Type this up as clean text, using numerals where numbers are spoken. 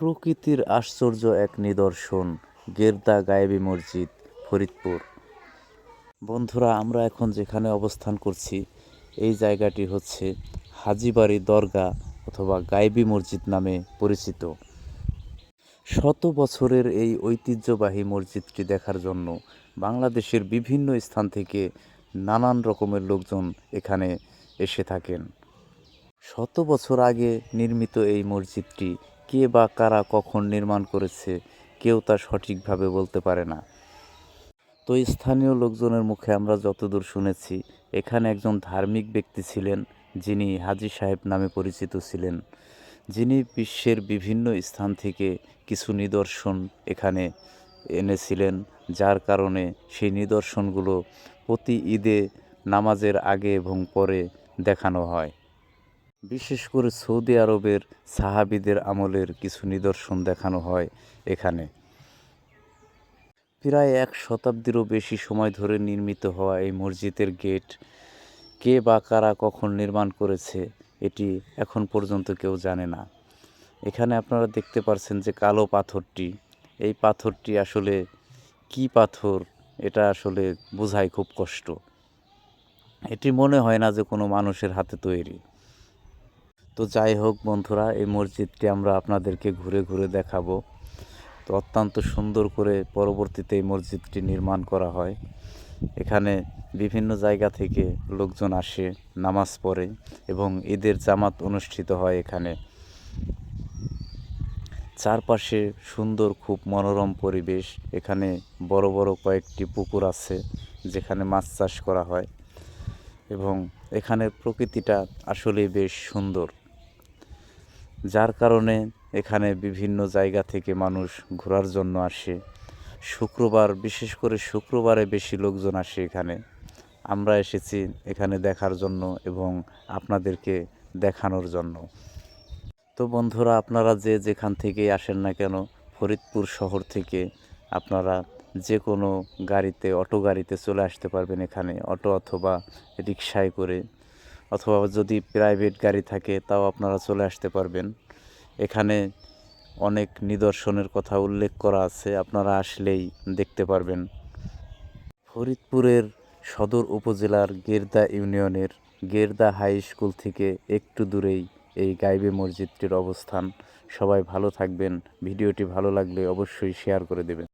প্রকৃতির আশ্চর্য এক নিদর্শন গেরদা গায়েবী মসজিদ, ফরিদপুর। বন্ধুরা, আমরা এখন যেখানে অবস্থান করছি এই জায়গাটি হচ্ছে হাজীবাড়ি দরগা অথবা গায়েবী মসজিদ নামে পরিচিত। শত বছরের এই ঐতিহ্যবাহী মসজিদটি দেখার জন্য বাংলাদেশের বিভিন্ন স্থান থেকে নানান রকমের লোকজন এখানে এসে থাকেন। শত বছর আগে নির্মিত এই মসজিদটি কে বা কারা কখন নির্মাণ করেছে কেউ তা সঠিকভাবে বলতে পারে না। তো স্থানীয় লোকজনের মুখে আমরা যতদূর শুনেছি, এখানে একজন ধার্মিক ব্যক্তি ছিলেন যিনি হাজী সাহেব নামে পরিচিত ছিলেন, যিনি বিশ্বের বিভিন্ন স্থান থেকে কিছু নিদর্শন এখানে এনেছিলেন, যার কারণে সেই নিদর্শনগুলো প্রতি ঈদে নামাজের আগে এবং পরে দেখানো হয়। বিশেষ করে সৌদি আরবের সাহাবীদের আমলের কিছু নিদর্শন দেখানো হয় এখানে। প্রায় 1 শতাব্দীরও বেশি সময় ধরে নির্মিত হওয়া এই মসজিদের গেট কে বা কারা কখন নির্মাণ করেছে এটি এখন পর্যন্ত কেউ জানে না। এখানে আপনারা দেখতে পাচ্ছেন যে কালো পাথরটি, এই পাথরটি আসলে কি পাথর এটা আসলে বোঝাই খুব কষ্ট। এটি মনে হয় না যে কোনো মানুষের হাতে তৈরি। তো যাই হোক বন্ধুরা, এই মসজিদটি আমরা আপনাদেরকে ঘুরে ঘুরে দেখাবো। তো অত্যন্ত সুন্দর করে পরবর্তীতে এই মসজিদটি নির্মাণ করা হয়। এখানে বিভিন্ন জায়গা থেকে লোকজন আসে, নামাজ পড়ে এবং ঈদের জামাত অনুষ্ঠিত হয় এখানে। চারপাশে সুন্দর খুব মনোরম পরিবেশ। এখানে বড় বড় কয়েকটি পুকুর আছে যেখানে মাছ চাষ করা হয় এবং এখানের প্রকৃতিটা আসলেই বেশ সুন্দর, যার কারণে এখানে বিভিন্ন জায়গা থেকে মানুষ ঘোরার জন্য আসে। শুক্রবার, বিশেষ করে শুক্রবারে বেশি লোকজন আসে এখানে। আমরা এসেছি এখানে দেখার জন্য এবং আপনাদেরকে দেখানোর জন্য। তো বন্ধুরা, আপনারা যে যেখান থেকেই আসেন না কেন, ফরিদপুর শহর থেকে আপনারা যে কোনো গাড়িতে, অটো গাড়িতে চলে আসতে পারবেন এখানে। অটো অথবা রিকশায় করে, অথবা যদি প্রাইভেট গাড়ি থাকে তাও আপনারা চলে আসতে পারবেন। এখানে অনেক নিদর্শনের কথা উল্লেখ করা আছে, আপনারা আসলেই দেখতে পারবেন। ফরিদপুরের সদর উপজেলার গেরদা ইউনিয়নের গেরদা হাই স্কুল থেকে একটু দূরেই এই গায়েবী মসজিদটির অবস্থান। সবাই ভালো থাকবেন। ভিডিওটি ভালো লাগলে অবশ্যই শেয়ার করে দেবেন।